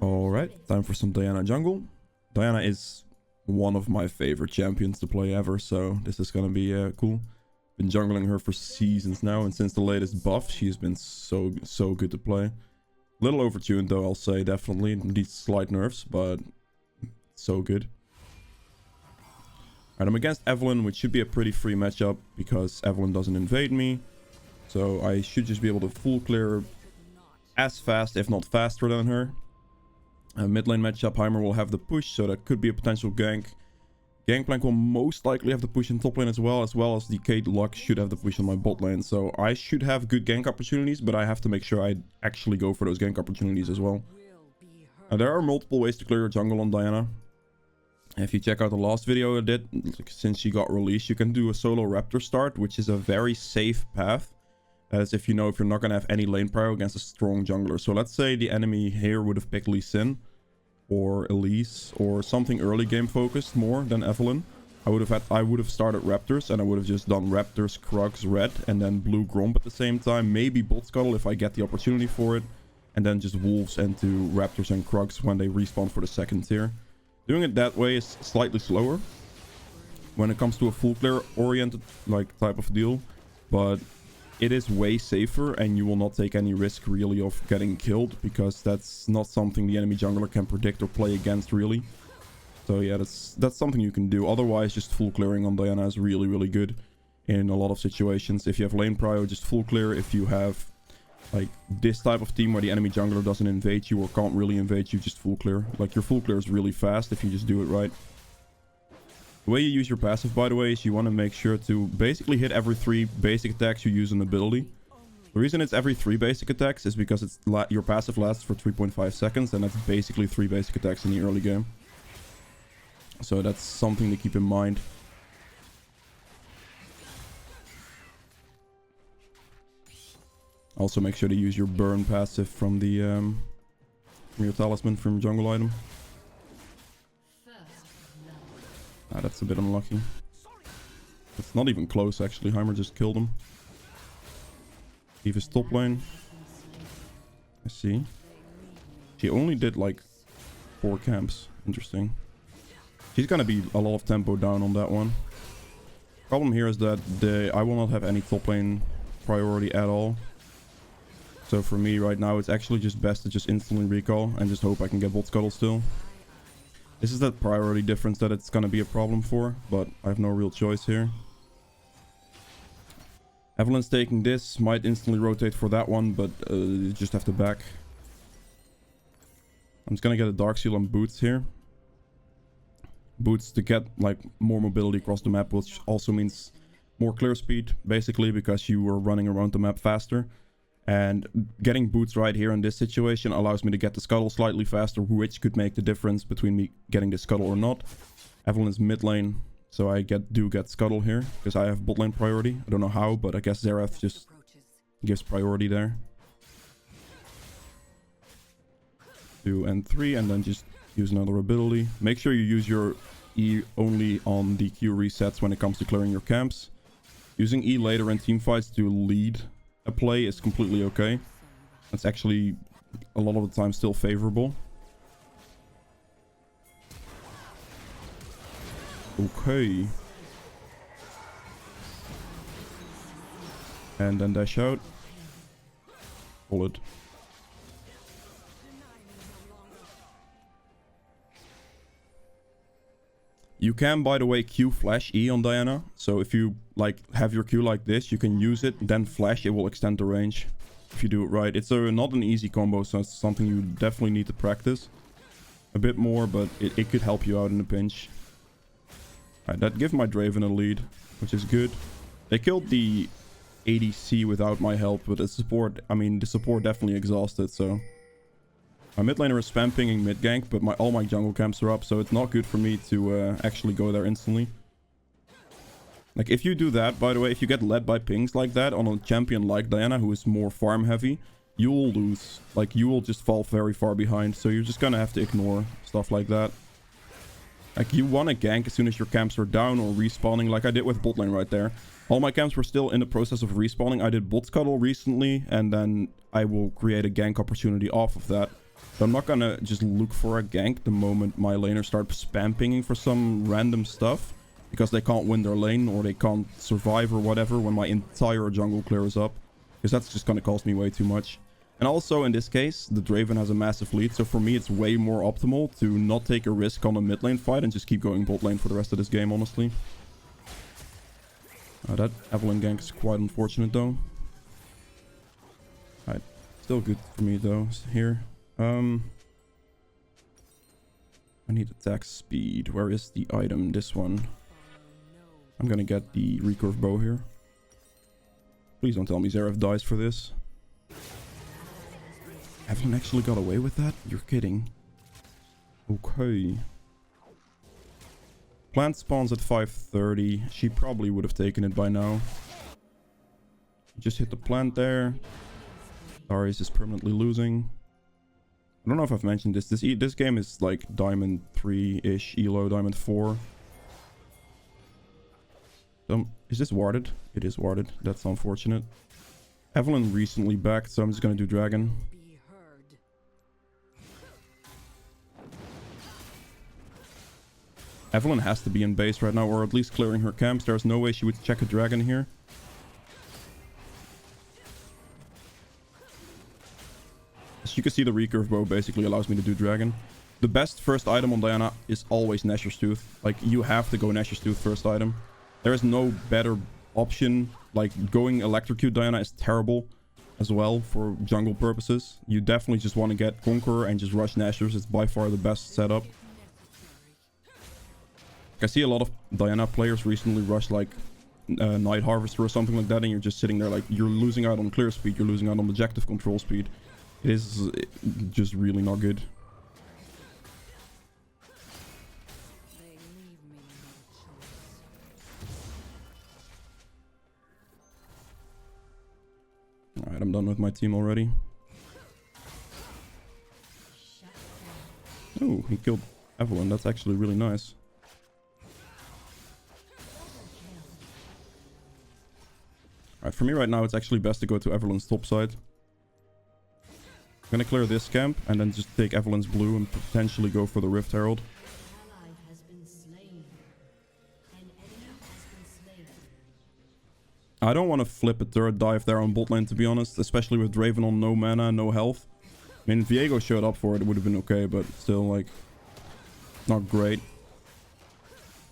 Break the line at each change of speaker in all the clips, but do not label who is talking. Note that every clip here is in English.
Alright, time for some Diana jungle. Diana is one of my favorite champions to play ever, so this is gonna be cool. Been jungling her for seasons now, and since the latest buff, she's been so good to play. Little overtuned though, I'll say, definitely. Needs slight nerfs, but so good. Alright, I'm against Evelynn, which should be a pretty free matchup because Evelynn doesn't invade me. So I should just be able to full clear as fast, if not faster than her. Mid lane matchup, Heimer will have the push, so that could be a potential gank. Gangplank will most likely have the push in top lane as well as the Kate Lux should have the push on my bot lane. So I should have good gank opportunities, but I have to make sure I actually go for those gank opportunities as well. There are multiple ways to clear your jungle on Diana. If you check out the last video I did, since she got released, you can do a solo Raptor start, which is a very safe path. That is if you know if you're not going to have any lane prio against a strong jungler. So let's say the enemy here would have picked Lee Sin or Elise or something early game focused more than Evelynn. I would have started Raptors, and I would have just done Raptors, Krugs, Red, and then Blue Gromp at the same time. Maybe Bot Scuttle if I get the opportunity for it. And then just Wolves into Raptors and Krugs when they respawn for the second tier. Doing it that way is slightly slower when it comes to a full clear oriented like type of deal, but it is way safer, and you will not take any risk really of getting killed, because that's not something the enemy jungler can predict or play against really. So yeah, that's something you can do. Otherwise, just full clearing on Diana is really good in a lot of situations. If you have lane prio, just full clear. If you have like this type of team where the enemy jungler doesn't invade you or can't really invade you, just full clear. Like your full clear is really fast if you just do it right. The way you use your passive, by the way, is you want to make sure to basically hit every 3 basic attacks you use an ability. The reason it's every 3 basic attacks is because your passive lasts for 3.5 seconds, and that's basically 3 basic attacks in the early game. So that's something to keep in mind. Also make sure to use your burn passive from the from your talisman from jungle item. Ah, that's a bit unlucky. It's not even close actually. Heimer just killed him. Eva's top lane. I see. She only did like 4 camps. Interesting. She's gonna be a lot of tempo down on that one. Problem here is that I will not have any top lane priority at all. So for me right now, it's actually just best to just instantly recall and just hope I can get bot scuttle still. This is that priority difference that it's gonna be a problem for, but I have no real choice here. Evelynn's taking this, might instantly rotate for that one, but you just have to back. I'm just gonna get a Dark Seal on Boots here. Boots to get like more mobility across the map, which also means more clear speed, basically, because you are running around the map faster. And getting Boots right here in this situation allows me to get the scuttle slightly faster, which could make the difference between me getting the scuttle or not. Evelynn's mid lane, so I do get scuttle here, because I have bot lane priority. I don't know how, but I guess Xerath just gives priority there. 2 and 3, and then just use another ability. Make sure you use your E only on the Q resets when it comes to clearing your camps. Using E later in teamfights to lead a play is completely okay. It's actually a lot of the time still favorable. Okay. And then dash out. Pull it. You can, by the way, Q flash E on Diana. So if you like have your Q like this, you can use it, then flash. It will extend the range if you do it right. It's not an easy combo, so it's something you definitely need to practice a bit more, but it could help you out in a pinch. Alright, that gives my Draven a lead, which is good. They killed the ADC without my help, but the support definitely exhausted, so... My mid laner is spam pinging mid gank, but all my jungle camps are up, so it's not good for me to actually go there instantly. Like, if you do that, by the way, if you get led by pings like that on a champion like Diana, who is more farm heavy, you will lose. Like, you will just fall very far behind, so you're just gonna have to ignore stuff like that. Like, you want to gank as soon as your camps are down or respawning, like I did with bot lane right there. All my camps were still in the process of respawning. I did bot scuttle recently, and then I will create a gank opportunity off of that. So I'm not gonna just look for a gank the moment my laner starts spam pinging for some random stuff. Because they can't win their lane or they can't survive or whatever when my entire jungle clears up. Because that's just gonna cost me way too much. And also in this case, the Draven has a massive lead. So for me, it's way more optimal to not take a risk on a mid lane fight and just keep going bot lane for the rest of this game, honestly. That Evelyn gank is quite unfortunate though. Alright, still good for me though here. I need attack speed. Where is the item? This one. I'm gonna get the recurve bow here. Please don't tell me Zeref dies for this. Evelyn actually got away with that? You're kidding. Okay. Plant spawns at 5:30. She probably would have taken it by now. Just hit the plant there. Darius is permanently losing. I don't know if I've mentioned this. This game is like Diamond 3-ish, Elo, Diamond 4. Is this warded? It is warded. That's unfortunate. Evelyn recently backed, so I'm just gonna do Dragon. Evelyn has to be in base right now, or at least clearing her camps. There's no way she would check a Dragon here. As you can see, the recurve bow basically allows me to do Dragon. The best first item on Diana is always Nashor's Tooth. Like, you have to go Nashor's Tooth first item. There is no better option. Like, going Electrocute Diana is terrible as well for jungle purposes. You definitely just want to get Conqueror and just rush Nashor's. It's by far the best setup. I see a lot of Diana players recently rush like Night Harvester or something like that, and you're just sitting there like you're losing out on clear speed, you're losing out on objective control speed. It is just really not good. Alright, I'm done with my team already. Oh, he killed Evelyn. That's actually really nice. Alright, for me right now, it's actually best to go to Evelyn's top side. I'm gonna clear this camp and then just take Evelyn's blue and potentially go for the Rift Herald. I don't want to flip a turret dive there on bot lane, to be honest, especially with Draven on no mana, no health. I mean, if Viego showed up for it, it would have been okay, but still, like, not great.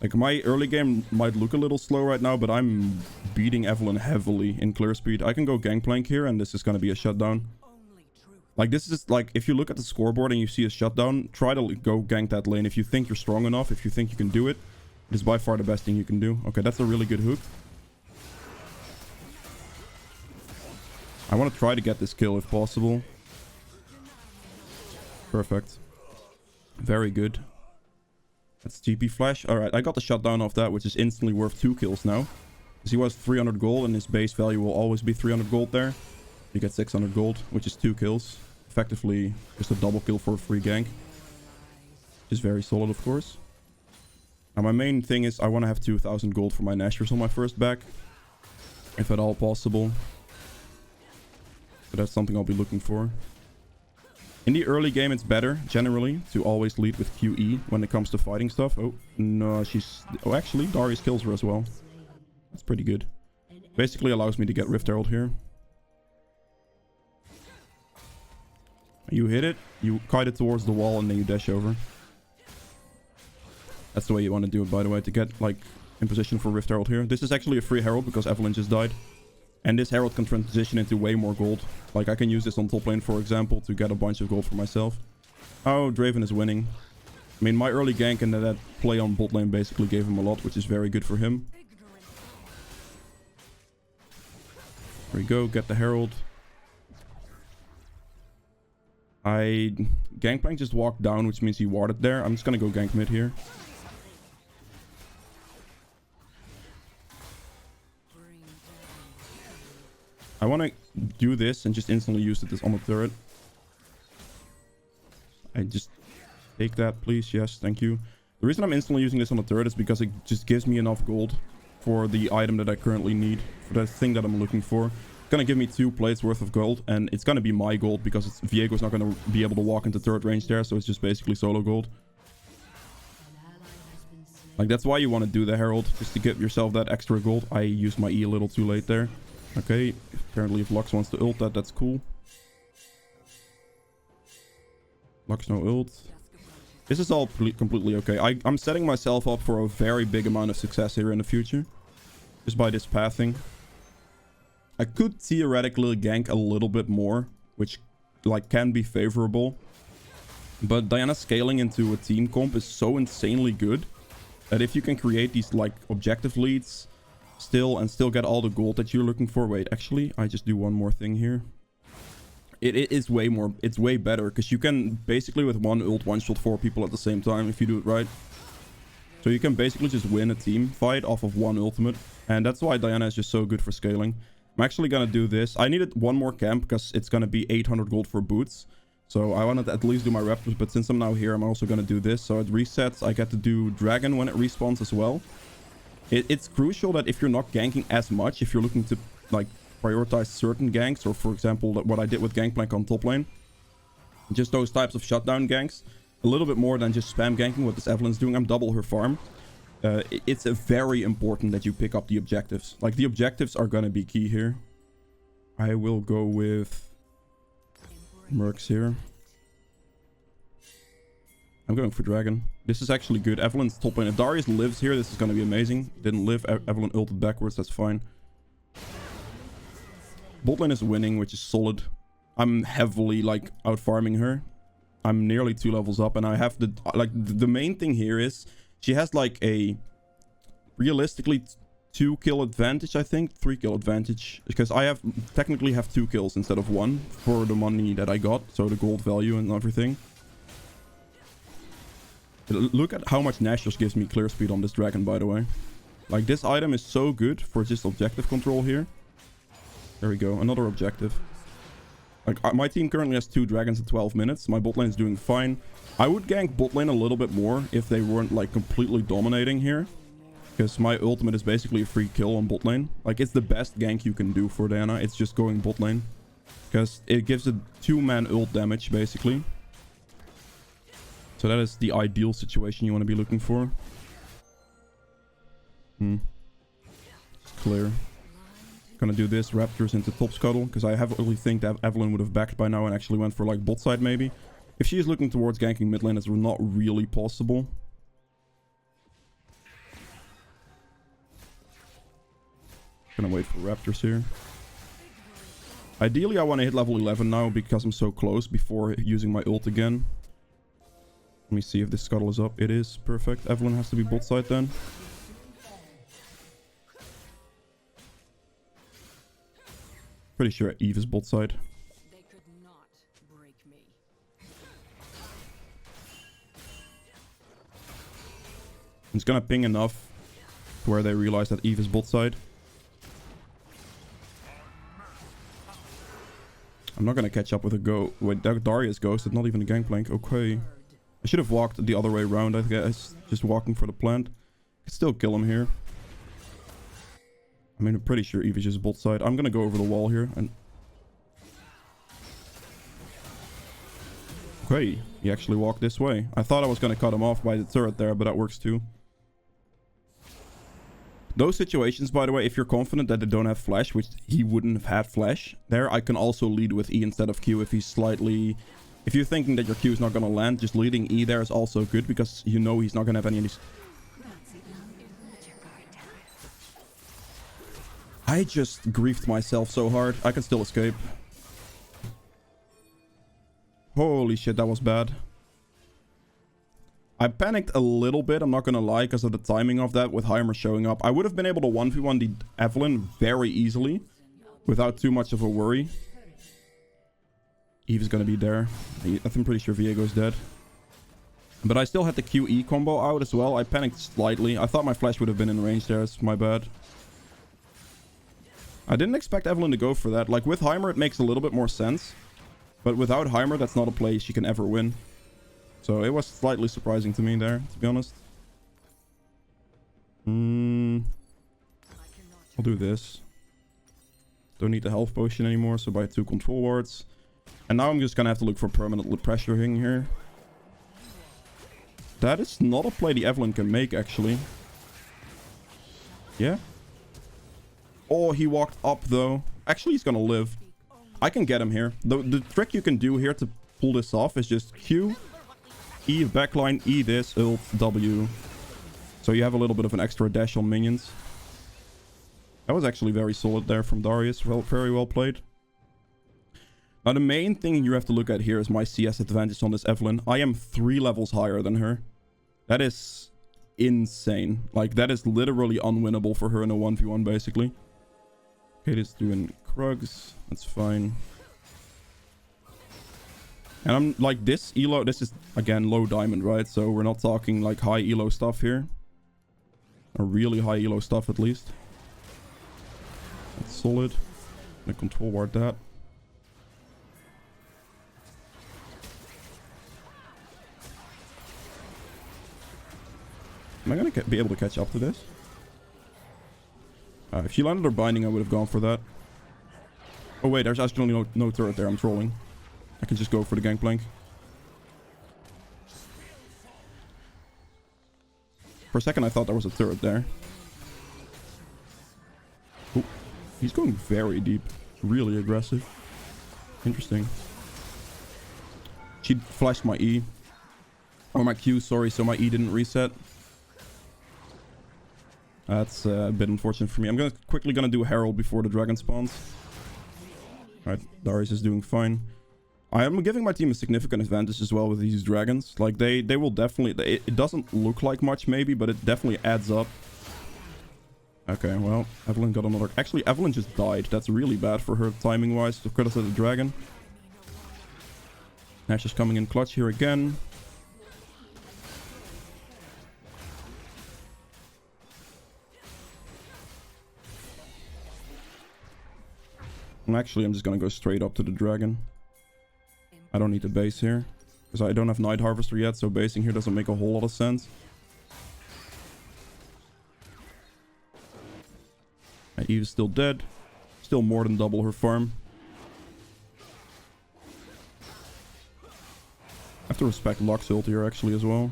Like, my early game might look a little slow right now, but I'm beating Evelyn heavily in clear speed. I can go Gangplank here, and this is going to be a shutdown. Like, this is, like, if you look at the scoreboard and you see a shutdown, try to go gank that lane. If you think you're strong enough, if you think you can do it, it is by far the best thing you can do. Okay, that's a really good hook. I want to try to get this kill if possible. Perfect. Very good. That's TP flash. Alright, I got the shutdown off that, which is instantly worth 2 kills now. Because he was 300 gold and his base value will always be 300 gold there. You get 600 gold, which is 2 kills. Effectively, just a double kill for a free gank. Which is very solid, of course. Now, my main thing is I want to have 2000 gold for my Nashors on my first back. If at all possible. But that's something I'll be looking for. In the early game, it's better, generally, to always lead with QE when it comes to fighting stuff. Oh, no, she's... Oh, actually, Darius kills her as well. That's pretty good. Basically allows me to get Rift Herald here. You hit it, you kite it towards the wall, and then you dash over. That's the way you want to do it, by the way, to get, like, in position for Rift Herald here. This is actually a free Herald because Evelyn just died. And this Herald can transition into way more gold. Like, I can use this on top lane, for example, to get a bunch of gold for myself. Oh, Draven is winning. I mean, my early gank and that play on bot lane basically gave him a lot, which is very good for him. There we go, get the Herald. Gangplank just walked down, which means he warded there. I'm just gonna go gank mid here. I want to do this and just instantly use it on the turret. I just take that, please. Yes, thank you. The reason I'm instantly using this on the turret is because it just gives me enough gold for the item that I currently need, for that thing that I'm looking for. gonna give me 2 plates worth of gold, and it's gonna be my gold because Viego's not gonna be able to walk into third range there, so it's just basically solo gold. Like, that's why you want to do the Herald, just to give yourself that extra gold. I used my E a little too late there. Okay, apparently if Lux wants to ult that, that's cool. Lux no ult. This is all completely okay. I'm setting myself up for a very big amount of success here in the future. Just by this pathing. I could theoretically gank a little bit more, which like can be favorable. But Diana scaling into a team comp is so insanely good that if you can create these like objective leads still get all the gold that you're looking for. Wait, actually, I just do one more thing here. It is way more, it's way better because you can basically with one ult one-shot 4 people at the same time if you do it right. So you can basically just win a team fight off of one ultimate. And that's why Diana is just so good for scaling. I'm actually gonna do this. I needed one more camp because it's gonna be 800 gold for boots. So I wanted to at least do my raptors, but since I'm now here, I'm also gonna do this. So it resets. I get to do dragon when it respawns as well. It's crucial that if you're not ganking as much, if you're looking to like prioritize certain ganks, or for example, what I did with Gangplank on top lane, just those types of shutdown ganks, a little bit more than just spam ganking, what this Evelyn's doing. I'm double her farm. It's very important that you pick up the objectives. Like, the objectives are gonna be key here. I will go with Mercs here. I'm going for Dragon. This is actually good. Evelyn's top lane. If Darius lives here, this is gonna be amazing. Didn't live. Evelyn ulted backwards. That's fine. Bot lane is winning, which is solid. I'm heavily, like, out farming her. I'm nearly 2 levels up, and I have the... Like, the main thing here is she has, like, a... Realistically, 2 kill advantage, I think. 3 kill advantage. Because I have... Technically have 2 kills instead of 1 for the money that I got. So the gold value and everything. Look at how much Nashos gives me clear speed on this dragon, by the way. Like, this item is so good for just objective control here. There we go. Another objective. Like, my team currently has 2 dragons in 12 minutes. My bot lane is doing fine. I would gank bot lane a little bit more if they weren't, like, completely dominating here. Because my ultimate is basically a free kill on bot lane. Like, it's the best gank you can do for Diana. It's just going bot lane. Because it gives a 2-man ult damage, basically. So that is the ideal situation you want to be looking for. Clear. Gonna do this, Raptors into top scuttle, because I heavily think that Evelyn would have backed by now and actually went for like bot side maybe. If she is looking towards ganking mid lane, it's not really possible. Gonna wait for Raptors here. Ideally, I want to hit level 11 now because I'm so close before using my ult again. Let me see if this scuttle is up. It is. Perfect. Evelyn has to be bot side then. Pretty sure Eve is bot side.
They could not break me.
It's gonna ping enough to where they realize that Eve is bot side. I'm not gonna catch up with a go. Wait, Darius ghosted, not even a gangplank. Okay. I should have walked the other way around, I guess. Just walking for the plant. Could still kill him here. I mean, I'm pretty sure Eve is just bot side. I'm gonna go over the wall here and... Okay, he actually walked this way. I thought I was gonna cut him off by the turret there, but that works too. Those situations, by the way, if you're confident that they don't have flash, which he wouldn't have had flash, there I can also lead with E instead of Q if he's slightly... If you're thinking that your Q is not gonna land, just leading E there is also good because you know he's not gonna have any of these... I just griefed myself so hard. I can still escape. Holy shit, that was bad. I panicked a little bit, I'm not gonna lie, because of the timing of that with Heimer showing up. I would have been able to 1v1 the Evelyn very easily without too much of a worry. Eve is gonna be there. I'm pretty sure Viego's dead. But I still had the QE combo out as well. I panicked slightly. I thought my flash would have been in range there. It's my bad. I didn't expect Evelyn to go for that. Like, with Heimer, it makes a little bit more sense. But without Heimer, that's not a play she can ever win. So it was slightly surprising to me there, to be honest. I'll do this. Don't need the health potion anymore, so buy 2 control wards. And now I'm just gonna have to look for permanent pressuring here. That is not a play the Evelyn can make, actually. Yeah. Oh, he walked up, though. Actually, he's gonna live. I can get him here. The trick you can do here to pull this off is just Q, E backline, E this, ult, W. So you have a little bit of an extra dash on minions. That was actually very solid there from Darius. Well, very well played. Now, the main thing you have to look at here is my CS advantage on this Evelyn. I am 3 levels higher than her. That is insane. Like, that is literally unwinnable for her in a 1v1, basically. Okay, this is doing Krugs. That's fine. And I'm like, this elo, this is, again, low diamond, right? So we're not talking, like, high elo stuff here. Or really high elo stuff, at least. That's solid. I'm gonna control ward that. Am I going to be able to catch up to this? If she landed her binding, I would have gone for that. Oh wait, there's actually no turret there. I'm trolling. I can just go for the gangplank. For a second, I thought there was a turret there. Oh, he's going very deep. Really aggressive. Interesting. She flashed my E. Or my Q, sorry, so my E didn't reset. That's a bit unfortunate for me. I'm quickly gonna do Herald before the dragon spawns. Alright, Darius is doing fine. I am giving my team a significant advantage as well with these dragons. Like, they will definitely... It doesn't look like much, maybe, but it definitely adds up. Okay, well, Evelyn got another... Actually, Evelyn just died. That's really bad for her timing-wise. To credit to the dragon. Nash is coming in clutch here again. And actually, I'm just gonna go straight up to the dragon. I don't need to base here. Because I don't have Night Harvester yet, so basing here doesn't make a whole lot of sense. Eve is still dead. Still more than double her farm. I have to respect Lux ult here actually as well.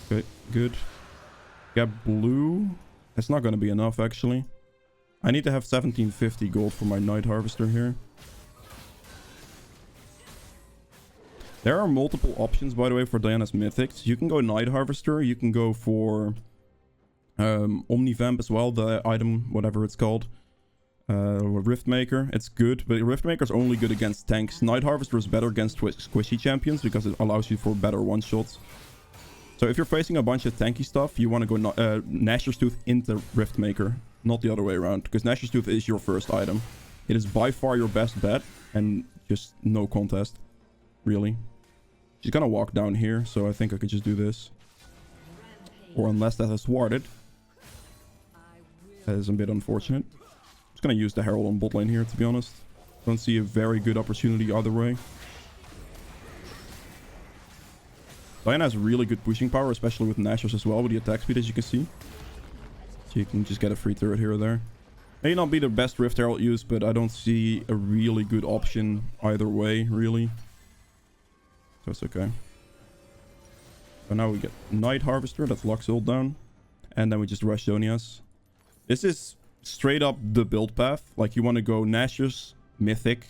Okay, good. Yeah, blue. It's not gonna be enough actually. I need to have 1750 gold for my Night Harvester here. There are multiple options, by the way, for Diana's Mythics. You can go Night Harvester. You can go for Omnivamp as well, the item, whatever it's called. Riftmaker. It's good, but Riftmaker is only good against tanks. Night Harvester is better against squishy champions because it allows you for better one-shots. So if you're facing a bunch of tanky stuff, you want to go Nashor's Tooth into Riftmaker. Not the other way around, because Nashor's Tooth is your first item. It is by far your best bet, and just no contest, really. She's gonna walk down here, so I think I could just do this. Or unless that is warded. That is a bit unfortunate. I'm just gonna use the Herald on bot lane here, to be honest. Don't see a very good opportunity either way. Diana has really good pushing power, especially with Nashor's as well, with the attack speed, as you can see. So you can just get a free turret here or there. May not be the best Rift Herald use, but I don't see a really good option either way, really. So it's okay. So now we get Night Harvester, that's Lux ult down. And then we just rush Zonias. This is straight up the build path. Like, you want to go Nashor's, Mythic.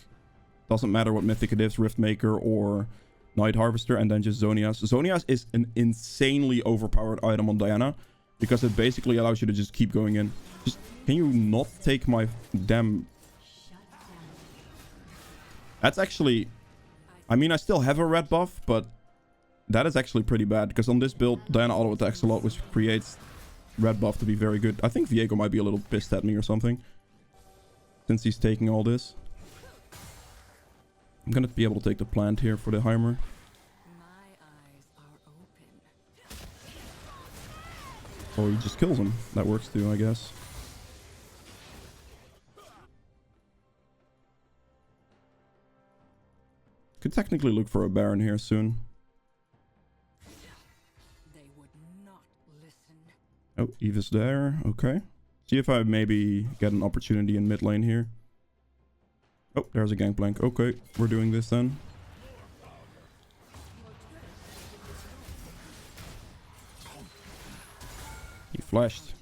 Doesn't matter what Mythic it is, Riftmaker or Night Harvester, and then just Zonias. Zonias is an insanely overpowered item on Diana, because it basically allows you to just keep going in. Just, can you not take my damn... That's actually... I mean, I still have a red buff, but that is actually pretty bad, because on this build, Diana auto attacks a lot, which creates red buff to be very good. I think Viego might be a little pissed at me or something, since he's taking all this. I'm gonna be able to take the plant here for the Heimer.
My eyes are open.
Oh, he just kills him. That works too, I guess. Could technically look for a Baron here soon.
They would not listen.
Oh, Eve is there. Okay. See if I maybe get an opportunity in mid lane here. Oh, there's a gangplank. Okay, we're doing this then. He flashed.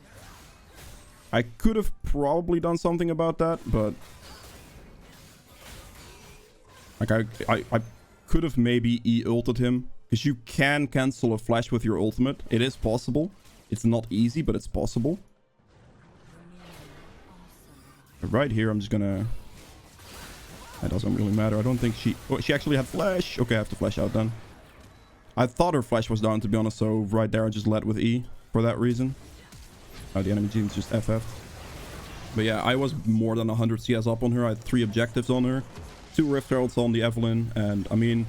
I could have probably done something about that, but like I could have maybe E-ulted him, because you can cancel a flash with your ultimate. It is possible. It's not easy, but it's possible. But right here, I'm just gonna... That doesn't really matter. I don't think she... Oh, she actually had flash. Okay, I have to flash out then. I thought her flash was down, to be honest, so right there I just led with E for that reason. The enemy team's just FF'd. But yeah, I was more than 100 CS up on her. I had 3 objectives on her. 2 Rift Heralds on the Evelyn. And I mean,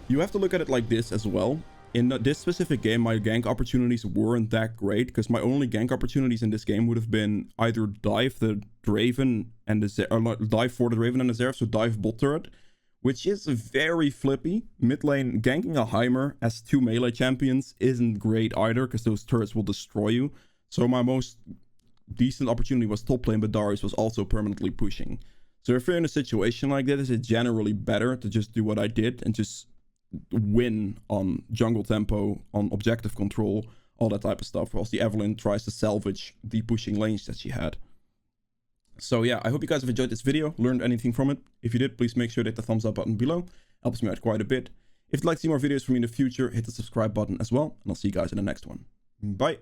you have to look at it like this as well. In this specific game, my gank opportunities weren't that great, because my only gank opportunities in this game would have been either dive the Draven and the or dive for the Draven and the Zeref, so dive bot turret, which is very flippy. Mid lane, ganking a Heimer as 2 melee champions isn't great either, because those turrets will destroy you. So my most decent opportunity was top lane, but Darius was also permanently pushing. So if you're in a situation like this, it's generally better to just do what I did and just win on jungle tempo, on objective control, all that type of stuff, whilst the Evelyn tries to salvage the pushing lanes that she had. So yeah, I hope you guys have enjoyed this video, learned anything from it. If you did, please make sure to hit the thumbs up button below. Helps me out quite a bit. If you'd like to see more videos from me in the future, hit the subscribe button as well, and I'll see you guys in the next one. Bye!